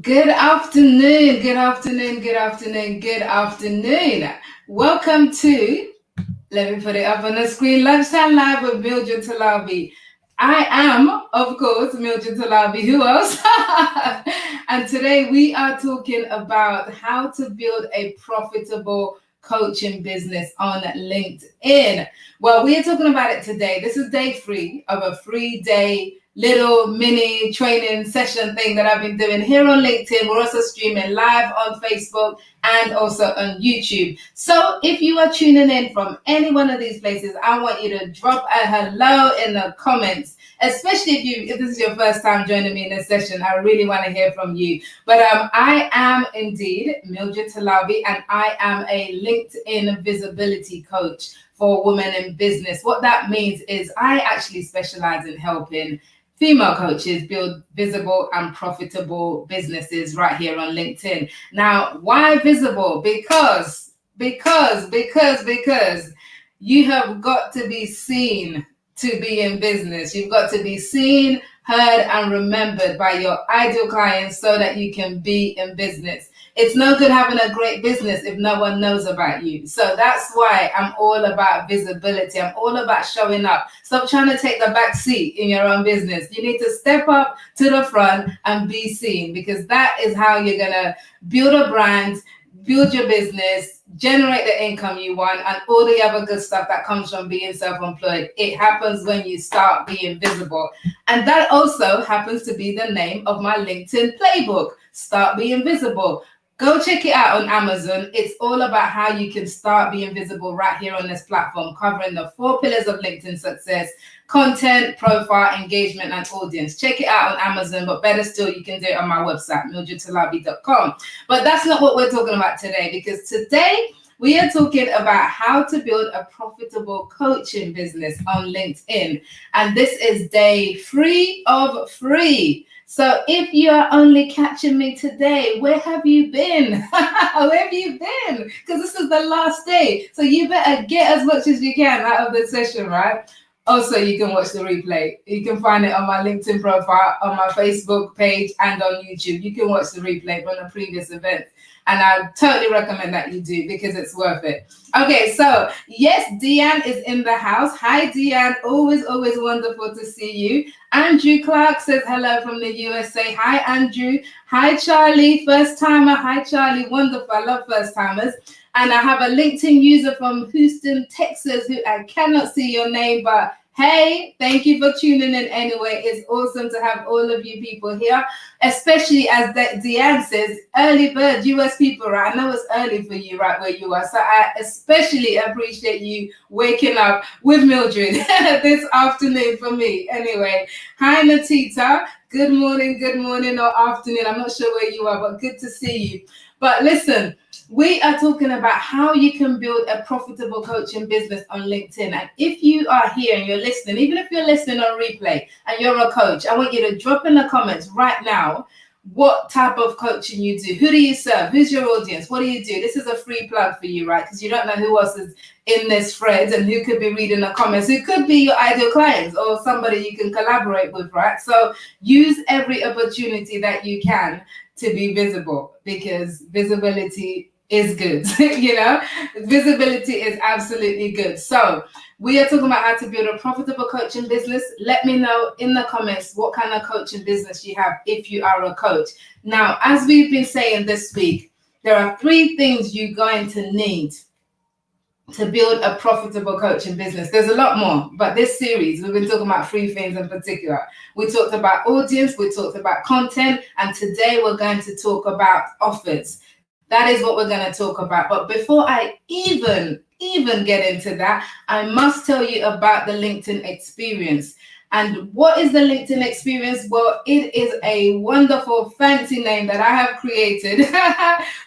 Good afternoon, good afternoon, good afternoon, good afternoon. Welcome to, let me put it up on the screen, Lunchtime Live with Mildred Talabi. I am, of course, Mildred Talabi. Who else? And today we are talking about how to build a profitable coaching business on LinkedIn. Well, we are talking about it today. This is day 3 of a 3-day little mini training session thing that I've been doing here on LinkedIn. We're also streaming live on Facebook and also on YouTube. So if you are tuning in from any one of these places, I want you to drop a hello in the comments, especially if this is your first time joining me in this session. I really want to hear from you. But I am indeed Mildred Talabi, and I am a LinkedIn visibility coach for women in business. What that means is I actually specialize in helping female coaches build visible and profitable businesses right here on LinkedIn. Now, why visible? Because you have got to be seen to be in business. You've got to be seen, heard, and remembered by your ideal clients so that you can be in business. It's no good having a great business if no one knows about you. So that's why I'm all about visibility. I'm all about showing up. Stop trying to take the back seat in your own business. You need to step up to the front and be seen, because that is how you're going to build a brand, build your business, generate the income you want, and all the other good stuff that comes from being self-employed. It happens when you start being visible. And that also happens to be the name of my LinkedIn playbook, Start Being Visible. Go check it out on Amazon. It's all about how you can start being visible right here on this platform, covering the 4 pillars of LinkedIn success: content, profile, engagement, and audience. Check it out on Amazon, but better still, you can do it on my website, mildredtalabi.com. But that's not what we're talking about today, because today we are talking about how to build a profitable coaching business on LinkedIn. And this is day 3 of 3. So if you're only catching me today, where have you been? Where have you been? Because this is the last day. So you better get as much as you can out of the session, right? Also, you can watch the replay. You can find it on my LinkedIn profile, on my Facebook page, and on YouTube. You can watch the replay from the previous event. And I totally recommend that you do, because it's worth it. Okay, so yes, Deanne is in the house. Hi, Deanne. Always wonderful to see you. Andrew Clark says hello from the USA. Hi, Andrew. Hi, Charlie. First timer. Hi, Charlie. Wonderful. I love first timers. And I have a LinkedIn user from Houston, Texas, who I cannot see your name, but hey, thank you for tuning in anyway. It's awesome to have all of you people here, especially as Deanne says, early bird US people, right? I know it's early for you right where you are. So I especially appreciate you waking up with Mildred this afternoon for me. Anyway, hi, Natita. Good morning or afternoon. I'm not sure where you are, but good to see you. But listen, we are talking about how you can build a profitable coaching business on LinkedIn. And if you are here and you're listening, even if you're listening on replay and you're a coach, I want you to drop in the comments right now what type of coaching you do. Who do you serve? Who's your audience? What do you do? This is a free plug for you, right? Because you don't know who else is in this thread and who could be reading the comments. Who could be your ideal clients or somebody you can collaborate with, right? So use every opportunity that you can to be visible, because visibility is good. Visibility is absolutely good. So we are talking about how to build a profitable coaching business. Let me know in the comments what kind of coaching business you have if you are a coach. Now, as we've been saying this week, there are 3 things you're going to need to build a profitable coaching business. There's a lot more, but this series, we've been talking about 3 things in particular. We talked about audience, we talked about content, and today we're going to talk about offers. That is what we're going to talk about. But before I even get into that, I must tell you about the LinkedIn experience. And what is the LinkedIn experience? Well, it is a wonderful, fancy name that I have created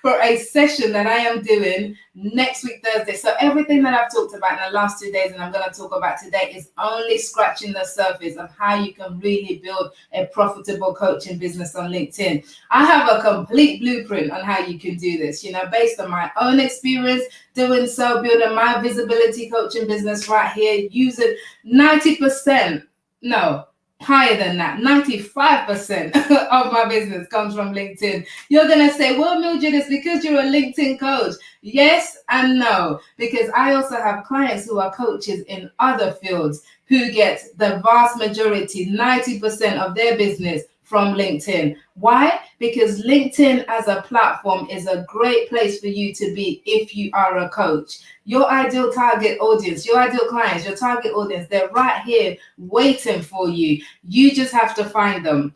for a session that I am doing next week, Thursday. So everything that I've talked about in the last 2 days and I'm going to talk about today is only scratching the surface of how you can really build a profitable coaching business on LinkedIn. I have a complete blueprint on how you can do this, based on my own experience doing so, building my visibility coaching business right here, using 90%. No, higher than that. 95% of my business comes from LinkedIn. You're going to say, well, Mildred, it's because you're a LinkedIn coach. Yes and no, because I also have clients who are coaches in other fields who get the vast majority, 90% of their business from LinkedIn. Why? Because LinkedIn as a platform is a great place for you to be if you are a coach. Your ideal target audience, your ideal clients, your target audience, they're right here waiting for you. You just have to find them.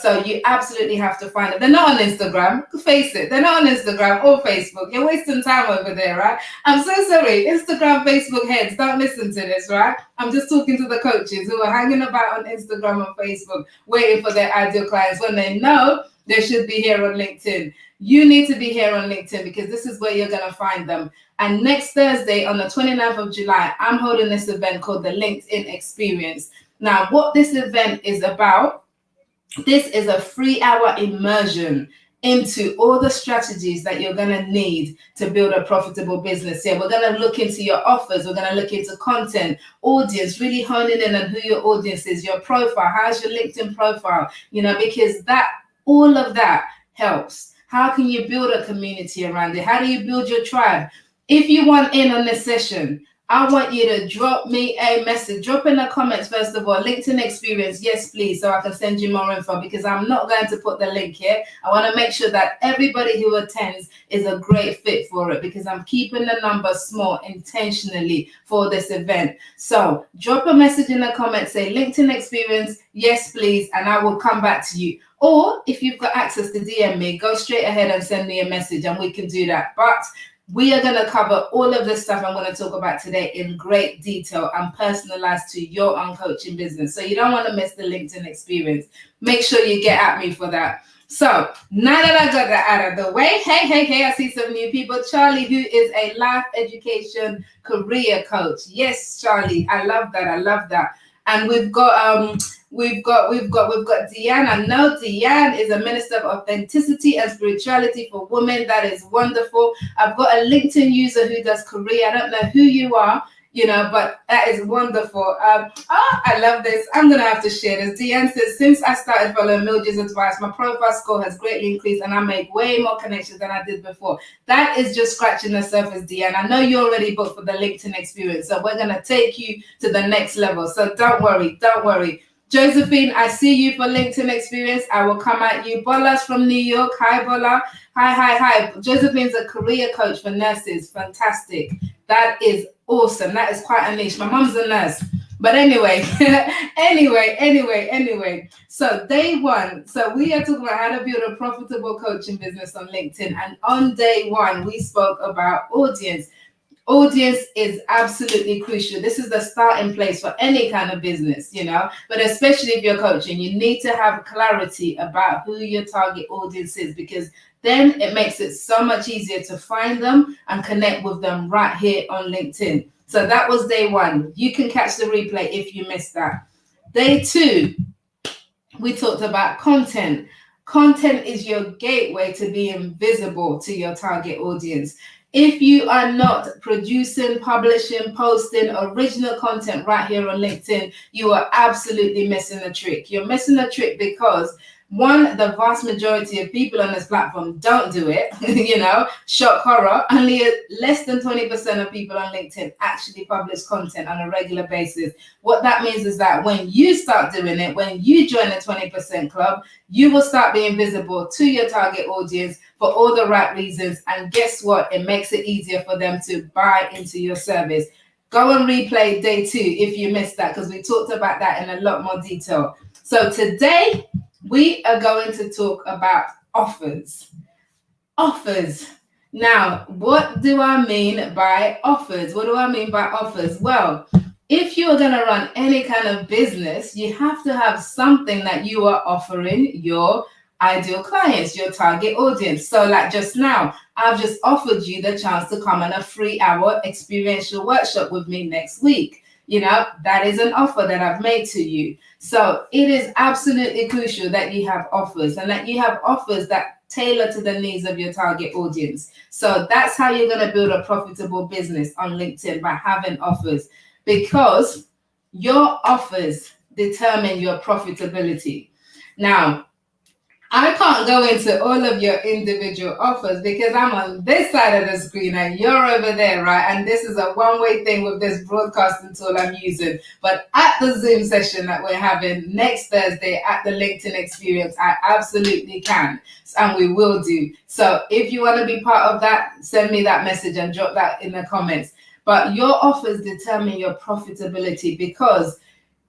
So you absolutely have to find them. They're not on Instagram, face it. They're not on Instagram or Facebook. You're wasting time over there, right? I'm so sorry. Instagram, Facebook heads, don't listen to this, right? I'm just talking to the coaches who are hanging about on Instagram and Facebook, waiting for their ideal clients when they know they should be here on LinkedIn. You need to be here on LinkedIn because this is where you're going to find them. And next Thursday, on the 29th of July, I'm holding this event called the LinkedIn Experience. Now, what this event is about, this is a 3-hour immersion into all the strategies that you're going to need to build a profitable business. We're going to look into your offers. We're going to look into content, audience, really honing in on who your audience is, your profile. How's your LinkedIn profile? Because all of that helps. How can you build a community around it? How do you build your tribe? If you want in on this session, I want you to drop me a message. Drop in the comments, first of all, LinkedIn Experience, yes, please, so I can send you more info, because I'm not going to put the link here. I want to make sure that everybody who attends is a great fit for it, because I'm keeping the number small intentionally for this event. So drop a message in the comments, say LinkedIn Experience, yes, please, and I will come back to you. Or if you've got access to DM me, go straight ahead and send me a message and we can do that. But we are going to cover all of the stuff I'm going to talk about today in great detail and personalized to your own coaching business. So you don't want to miss the LinkedIn Experience. Make sure you get at me for that. So now that I got that out of the way, hey, I see some new people. Charlie, who is a life education career coach. Yes, Charlie, I love that. And we've got Deanne. I know Deanne is a minister of authenticity and spirituality for women. That is wonderful. I've got a LinkedIn user who does career. I don't know who you are, but that is wonderful. I love this. I'm going to have to share this. Deanne says, since I started following Mildred's advice, my profile score has greatly increased and I make way more connections than I did before. That is just scratching the surface, Deanne. I know you're already booked for the LinkedIn Experience, so we're going to take you to the next level. So don't worry. Josephine, I see you for LinkedIn Experience. I will come at you. Bola's from New York. Hi, Bola. Hi. Josephine's a career coach for nurses. Fantastic. That is awesome. That is quite a niche. My mom's a nurse. But anyway, So day one. So we are talking about how to build a profitable coaching business on LinkedIn. And on day one, we spoke about audience. Audience is absolutely crucial. This is the starting place for any kind of business, but especially if you're coaching, you need to have clarity about who your target audience is, because then it makes it so much easier to find them and connect with them right here on LinkedIn. So that was day one. You can catch the replay if you missed that. Day two, we talked about content. Content is your gateway to being visible to your target audience. If you are not producing, publishing, posting original content right here on LinkedIn, you are absolutely missing a trick. You're missing a trick because, one, the vast majority of people on this platform don't do it. Shock horror. Only less than 20% of people on LinkedIn actually publish content on a regular basis. What that means is that when you start doing it, when you join the 20% club, you will start being visible to your target audience for all the right reasons. And guess what? It makes it easier for them to buy into your service. Go and replay day two if you missed that, because we talked about that in a lot more detail. So today, we are going to talk about offers. Offers. Now, what do I mean by offers? Well, if you're going to run any kind of business, you have to have something that you are offering your ideal clients, your target audience. So like just now, I've just offered you the chance to come on a 3-hour experiential workshop with me next week. That is an offer that I've made to you. So it is absolutely crucial that you have offers, and that you have offers that tailor to the needs of your target audience. So that's how you're going to build a profitable business on LinkedIn, by having offers, because your offers determine your profitability. Now, I can't go into all of your individual offers because I'm on this side of the screen and you're over there, right? And this is a one-way thing with this broadcasting tool I'm using. But at the Zoom session that we're having next Thursday at the LinkedIn Experience, I absolutely can, and we will do. So if you want to be part of that, send me that message and drop that in the comments. But your offers determine your profitability, because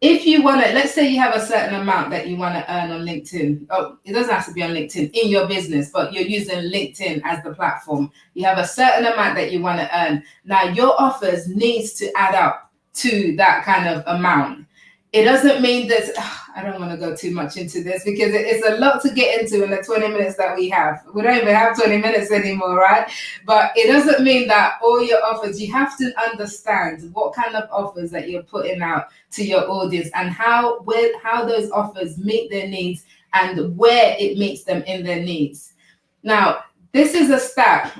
if you want to, let's say you have a certain amount that you want to earn on LinkedIn. Oh, it doesn't have to be on LinkedIn in your business, but you're using LinkedIn as the platform. You have a certain amount that you want to earn. Now, your offers needs to add up to that kind of amount. It doesn't mean that, I don't want to go too much into this because it's a lot to get into in the 20 minutes that we have. We don't even have 20 minutes anymore, right? But it doesn't mean that all your offers, you have to understand what kind of offers that you're putting out to your audience and how those offers meet their needs and where it meets them in their needs. Now, this is a stat.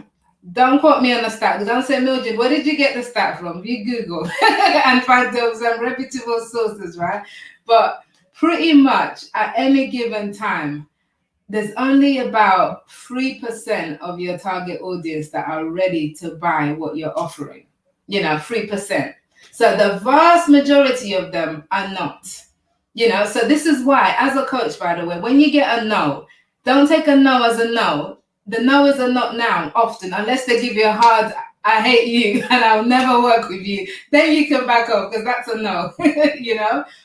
Don't quote me on the stat. Don't say, Mildred, where did you get the stat from? You Google and find some reputable sources, right? But pretty much at any given time, there's only about 3% of your target audience that are ready to buy what you're offering. 3%. So the vast majority of them are not. So this is why, as a coach, by the way, when you get a no, don't take a no as a no. The no is a not now, often, unless they give you a hard, I hate you and I'll never work with you. Then you can back off because that's a no,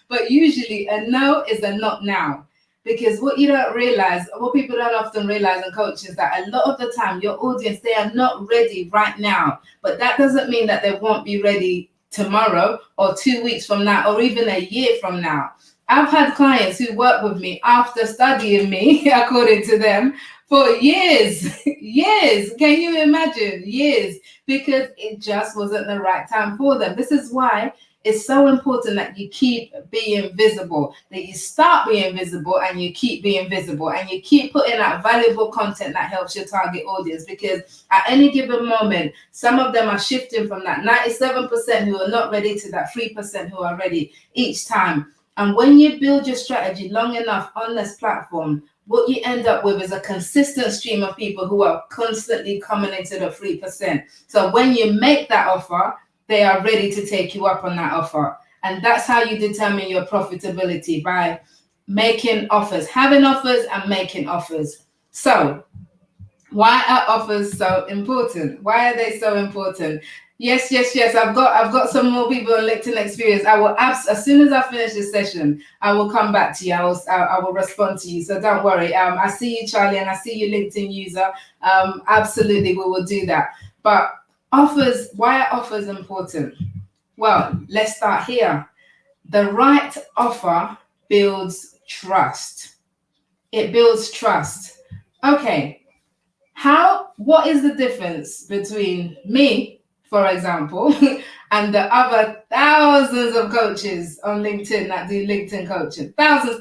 But usually a no is a not now. Because what you don't realize, what people don't often realize in coaching is that a lot of the time, your audience, they are not ready right now. But that doesn't mean that they won't be ready tomorrow or 2 weeks from now or even a year from now. I've had clients who work with me after studying me, according to them, for years. Can you imagine? Years, because it just wasn't the right time for them. This is why it's so important that you keep being visible, that you start being visible and you keep being visible and you keep putting out valuable content that helps your target audience, because at any given moment, some of them are shifting from that 97% who are not ready to that 3% who are ready each time. And when you build your strategy long enough on this platform, what you end up with is a consistent stream of people who are constantly coming into the 3%. So when you make that offer, they are ready to take you up on that offer. And that's how you determine your profitability, by making offers, having offers and making offers. So why are offers so important? Why are they so important? Yes. I've got some more people on LinkedIn Experience. I will as soon as I finish this session, I will come back to you. I will respond to you. So don't worry. I see you, Charlie, and I see you, LinkedIn user. Absolutely, we will do that. But offers, why are offers important? Well, let's start here. The right offer builds trust. It builds trust. Okay. What is the difference between me, for example, and the other thousands of coaches on LinkedIn that do LinkedIn coaching? Thousands.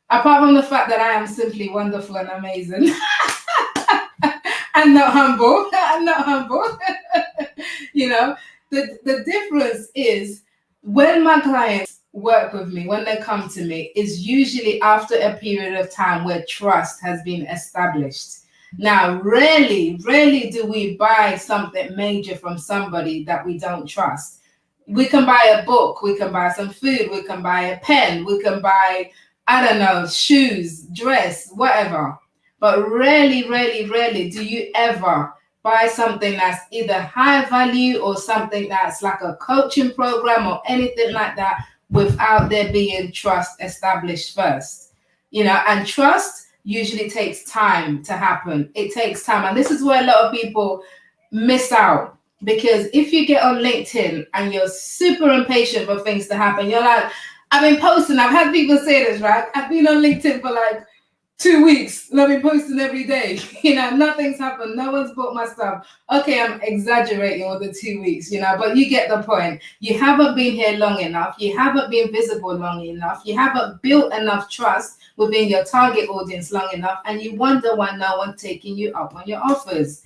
Apart from the fact that I am simply wonderful and amazing. I'm not humble. The difference is when my clients work with me, when they come to me, is usually after a period of time where trust has been established. Now, rarely do we buy something major from somebody that we don't trust. We can buy a book, we can buy some food, we can buy a pen, we can buy, I don't know, shoes, dress, whatever. But rarely do you ever buy something that's either high value or something that's like a coaching program or anything like that without there being trust established first. And trust usually takes time to happen. It takes time. And this is where a lot of people miss out. Because if you get on LinkedIn and you're super impatient for things to happen, you're like, I've been posting, I've had people say this, right? I've been on LinkedIn for like 2 weeks and I've been posting every day. Nothing's happened. No one's bought my stuff. Okay, I'm exaggerating with the 2 weeks, but you get the point. You haven't been here long enough. You haven't been visible long enough. You haven't built enough trust within your target audience long enough. And you wonder why no one's taking you up on your offers.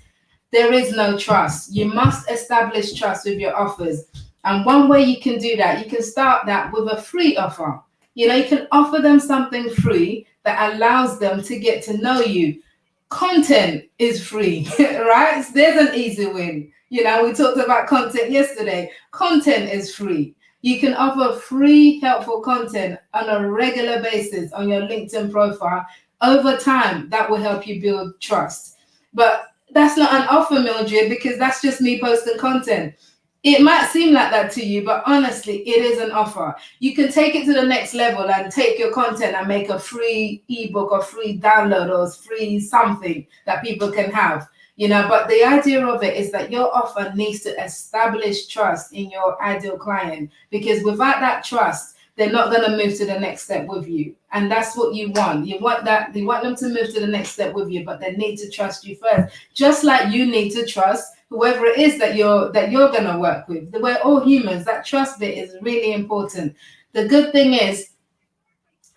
There is no trust. You must establish trust with your offers. And one way you can do that, you can start that with a free offer. You know, you can offer them something free that allows them to get to know you. Content is free, right? There's an easy win. You know, we talked about content yesterday. Content is free. You can offer free, helpful content on a regular basis on your LinkedIn profile. Over time, that will help you build trust. But that's not an offer, Mildred, because that's just me posting content. It might seem like that to you, but honestly, it is an offer. You can take it to the next level and take your content and make a free ebook or free download or free something that people can have. You know, but the idea of it is that your offer needs to establish trust in your ideal client, because without that trust, they're not going to move to the next step with you. And that's what you want. You want them to move to the next step with you, but they need to trust you first. Just like you need to trust whoever it is that you're going to work with. We're all humans. That trust bit is really important. The good thing is,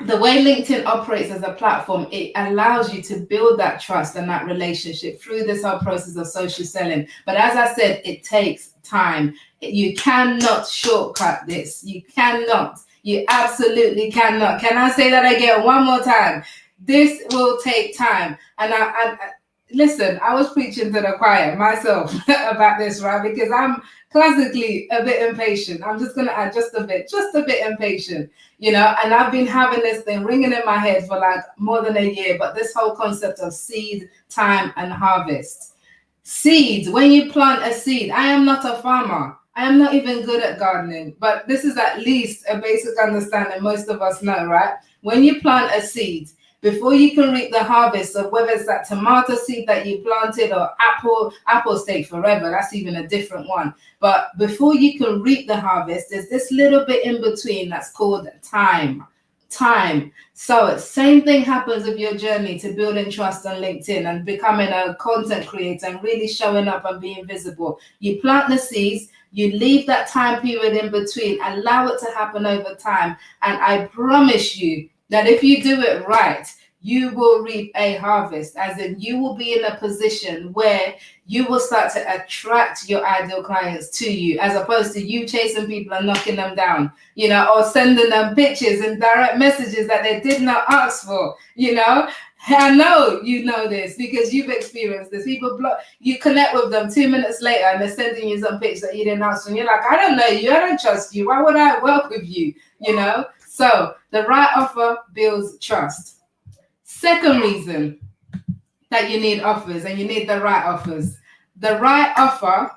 the way LinkedIn operates as a platform, it allows you to build that trust and that relationship through this whole process of social selling. But as I said, it takes time. You cannot shortcut this. You cannot. You absolutely cannot. Can I say that again one more time? This will take time. And I listen, I was preaching to the choir myself about this, right? Because I'm classically a bit impatient. I'm just going to add just a bit impatient, you know, and I've been having this thing ringing in my head for like more than a year, but this whole concept of seed, time, and harvest. Seeds, when you plant a seed, I am not a farmer. I am not even good at gardening, but this is at least a basic understanding most of us know, right? When you plant a seed, before you can reap the harvest of whether it's that tomato seed that you planted or apples take forever, that's even a different one. But before you can reap the harvest, there's this little bit in between that's called time. So same thing happens with your journey to building trust on LinkedIn and becoming a content creator and really showing up and being visible. You plant the seeds, you leave that time period in between, allow it to happen over time, and I promise you that if you do it right, you will reap a harvest, as in you will be in a position where you will start to attract your ideal clients to you, as opposed to you chasing people and knocking them down, you know, or sending them pictures and direct messages that they did not ask for, you know. I know you know this because you've experienced this. People block, you connect with them 2 minutes later and they're sending you some pictures that you didn't ask for. And you're like, I don't know you, I don't trust you. Why would I work with you? You know? So the right offer builds trust. Second reason that you need offers and you need the right offers. The right offer.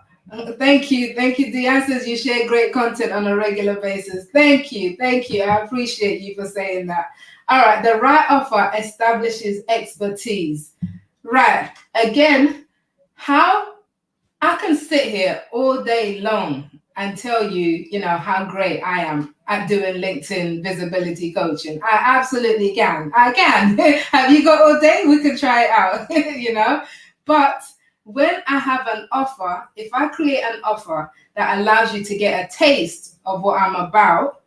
Thank you. Deanne says you share great content on a regular basis. Thank you. I appreciate you for saying that. All right. The right offer establishes expertise. Right. Again, how I can sit here all day long and tell you, you know, how great I am at doing LinkedIn visibility coaching. I absolutely can. I can. Have you got all day? We can try it out, you know. But when I have an offer, if I create an offer that allows you to get a taste of what I'm about,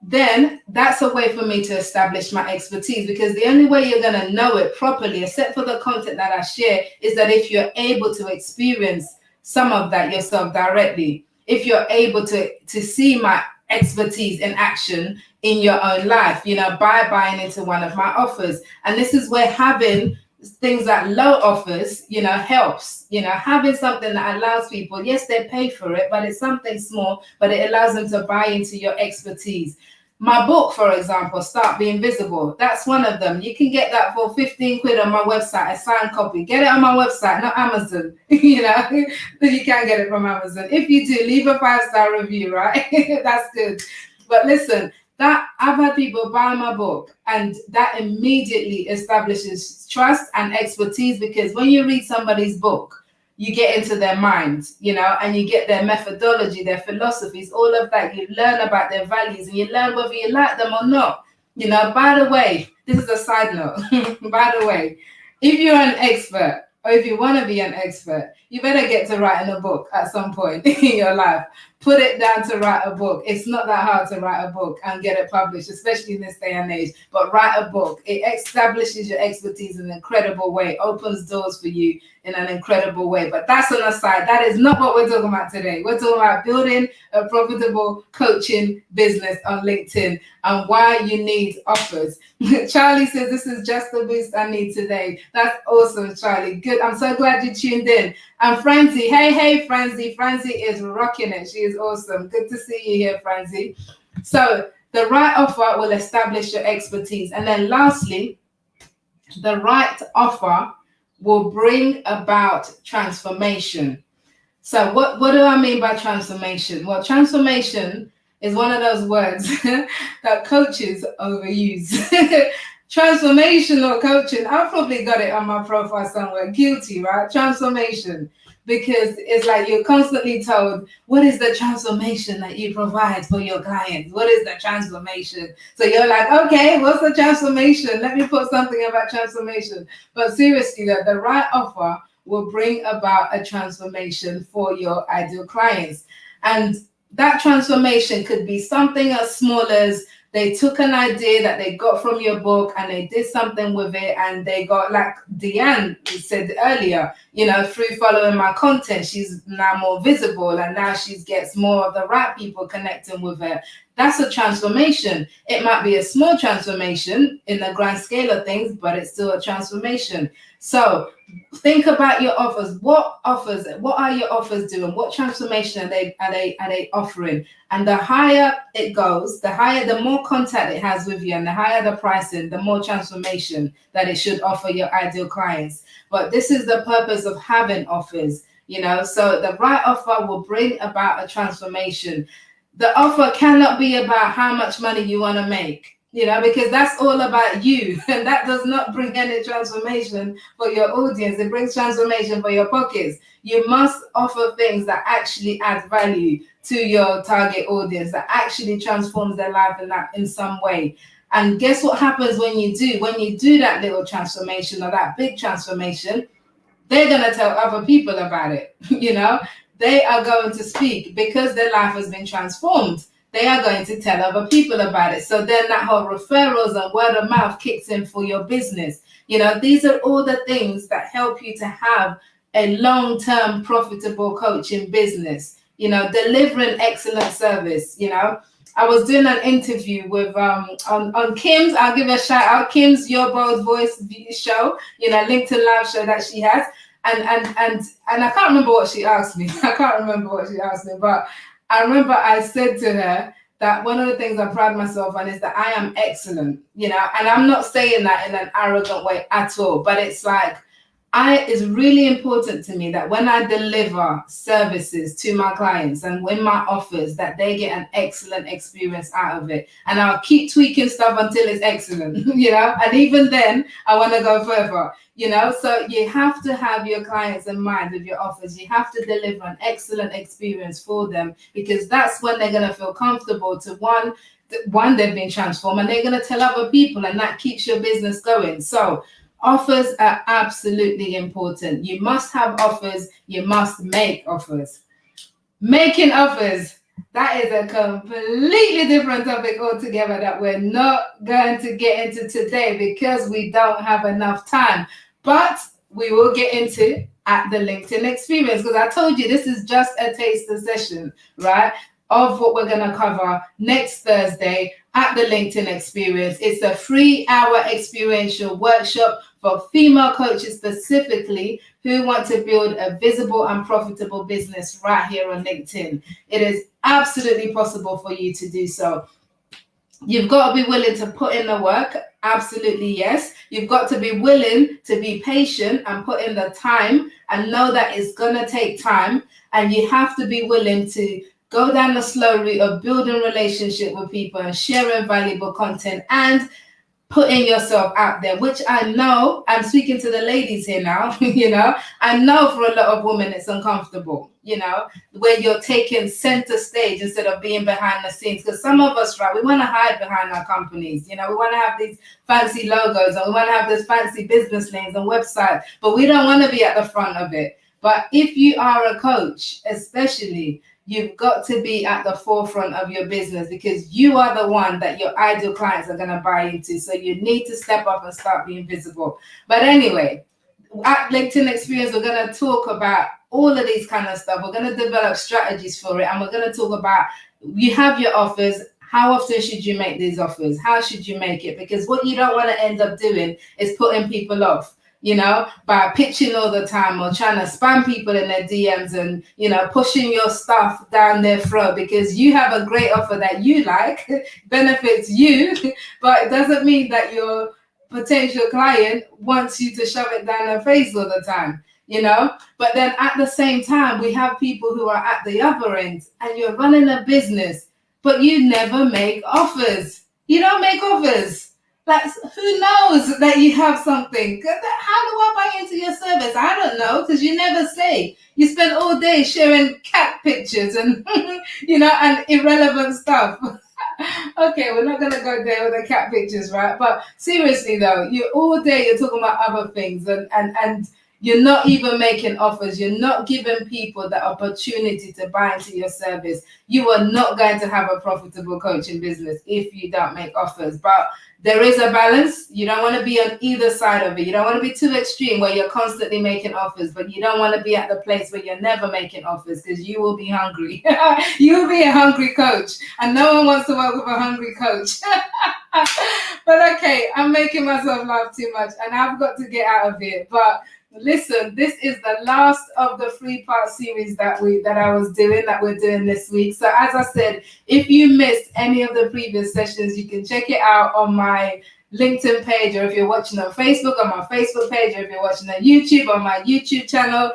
then that's a way for me to establish my expertise, because the only way you're going to know it properly, except for the content that I share, is that if you're able to experience some of that yourself directly, if you're able to see my expertise in action in your own life, you know, by buying into one of my offers. And this is where having things like low offers, you know, helps, you know, having something that allows people, yes, they pay for it, but it's something small, but it allows them to buy into your expertise. My book, for example, Start Being Visible, that's one of them. You can get that for 15 quid on my website, a signed copy. Get it on my website, not Amazon. You know, you can get it from Amazon. If you do, leave a 5-star review, right? That's good. But listen, that I've had people buy my book, and that immediately establishes trust and expertise, because when you read somebody's book, you get into their minds, you know, and you get their methodology, their philosophies, all of that. You learn about their values and you learn whether you like them or not. You know, by the way, this is a side note. By the way, if you're an expert, or if you want to be an expert, you better get to writing a book at some point in your life. Put it down to write a book. It's not that hard to write a book and get it published, especially in this day and age. But write a book. It establishes your expertise in an incredible way, opens doors for you in an incredible way. But that's an aside. That is not what we're talking about today. We're talking about building a profitable coaching business on LinkedIn and why you need offers. Charlie says, this is just the boost I need today. That's awesome, Charlie. Good. I'm so glad you tuned in. And Francie, hey, Francie. Francie is rocking it. She is awesome. Good to see you here, Francie. So the right offer will establish your expertise. And then lastly, the right offer will bring about transformation. So what do I mean by transformation? Well, transformation is one of those words that coaches overuse. Transformational coaching. I've probably got it on my profile somewhere. Guilty, right? Transformation. Because it's like you're constantly told, what is the transformation that you provide for your clients? What is the transformation? So you're like, okay, what's the transformation? Let me put something about transformation. But seriously, the right offer will bring about a transformation for your ideal clients. And that transformation could be something as small as they took an idea that they got from your book and they did something with it, and they got, like Deanne said earlier, through following my content, she's now more visible, and now she gets more of the right people connecting with her. That's a transformation. It might be a small transformation in the grand scale of things, but it's still a transformation. So think about your offers. What are your offers doing? What transformation are they offering? And the higher it goes, the more contact it has with you, and the higher the pricing, the more transformation that it should offer your ideal clients. But this is the purpose of having offers, so the right offer will bring about a transformation. The offer cannot be about how much money you want to make, because that's all about you. And that does not bring any transformation for your audience. It brings transformation for your pockets. You must offer things that actually add value to your target audience, that actually transforms their life in some way. And guess what happens when you do that little transformation or that big transformation? They're going to tell other people about it. They are going to speak because their life has been transformed. They are going to tell other people about it. So then that whole referrals and word of mouth kicks in for your business. These are all the things that help you to have a long-term profitable coaching business, delivering excellent service. I was doing an interview with on Kim's, I'll give a shout out, Kim's Your Bold Voice show, LinkedIn live show that she has. And I can't remember what she asked me. But I remember I said to her that one of the things I pride myself on is that I am excellent, and I'm not saying that in an arrogant way at all, but it's like, it's really important to me that when I deliver services to my clients and when my offers, that they get an excellent experience out of it. And I'll keep tweaking stuff until it's excellent, and even then I want to go further, so you have to have your clients in mind with your offers. You have to deliver an excellent experience for them, because that's when they're going to feel comfortable to one, they've been transformed, and they're going to tell other people, and that keeps your business going. So offers are absolutely important. You must have offers. You must make offers. Making offers, that is a completely different topic altogether that we're not going to get into today because we don't have enough time. But we will get into at the LinkedIn experience, because I told you this is just a taster session, right, of what we're going to cover next Thursday at the LinkedIn experience. It's a 3-hour experiential workshop for female coaches specifically who want to build a visible and profitable business right here on LinkedIn. It is absolutely possible for you to do so. You've got to be willing to put in the work. Absolutely, yes. You've got to be willing to be patient and put in the time and know that it's going to take time. And you have to be willing to go down the slow route of building relationship with people and sharing valuable content and putting yourself out there, which I know, I'm speaking to the ladies here now, I know for a lot of women it's uncomfortable, where you're taking center stage instead of being behind the scenes. Because some of us, right, we want to hide behind our companies, we want to have these fancy logos and we want to have this fancy business names and websites, but we don't want to be at the front of it. But if you are a coach, especially, you've got to be at the forefront of your business, because you are the one that your ideal clients are going to buy into. So you need to step up and start being visible. But anyway, at LinkedIn Experience, we're going to talk about all of these kind of stuff. We're going to develop strategies for it, and we're going to talk about, you have your offers. How often should you make these offers? How should you make it? Because what you don't want to end up doing is putting people off, by pitching all the time or trying to spam people in their DMs and, pushing your stuff down their throat because you have a great offer that you like, benefits you, but it doesn't mean that your potential client wants you to shove it down their face all the time. But then at the same time, we have people who are at the other end, and you're running a business, but you never make offers. You don't make offers. Like, who knows that you have something? How do I buy into your service? I don't know, because you never say. You spend all day sharing cat pictures and, and irrelevant stuff. Okay, we're not going to go there with the cat pictures, right? But seriously, though, all day you're talking about other things, and you're not even making offers. You're not giving people the opportunity to buy into your service. You are not going to have a profitable coaching business if you don't make offers. But there is a balance. You don't want to be on either side of it. You don't want to be too extreme where you're constantly making offers, but you don't want to be at the place where you're never making offers, because you will be hungry. You will be a hungry coach, and no one wants to work with a hungry coach. But okay, I'm making myself laugh too much, and I've got to get out of here. But listen, this is the last of the 3-part series that we're doing this week. So as I said, if you missed any of the previous sessions, you can check it out on my LinkedIn page, or if you're watching on Facebook, on my Facebook page, or if you're watching on YouTube, on my YouTube channel.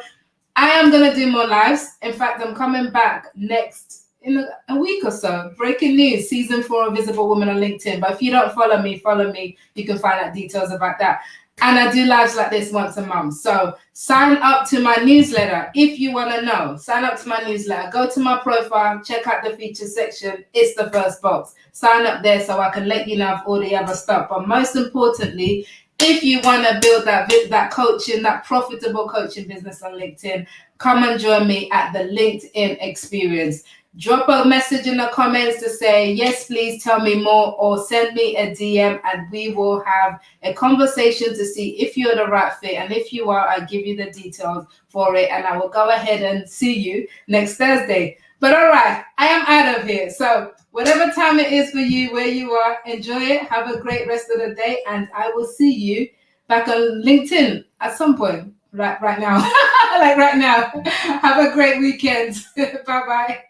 I am going to do more lives. In fact, I'm coming back next in a week or so. Breaking news, season 4 of Visible Woman on LinkedIn. But if you don't follow me, you can find out details about that. And I do lives like this once a month. So sign up to my newsletter if you want to know. Sign up to my newsletter. Go to my profile, check out the features section. It's the first box. Sign up there so I can let you know of all the other stuff. But most importantly, if you want to build that coaching, that profitable coaching business on LinkedIn, come and join me at the LinkedIn Experience. Drop a message in the comments to say, yes, please tell me more, or send me a DM, and we will have a conversation to see if you're the right fit. And if you are, I'll give you the details for it, and I will go ahead and see you next Thursday. But all right, I am out of here. So whatever time it is for you, where you are, enjoy it. Have a great rest of the day, and I will see you back on LinkedIn at some point. Right now. Like right now. Have a great weekend. Bye-bye.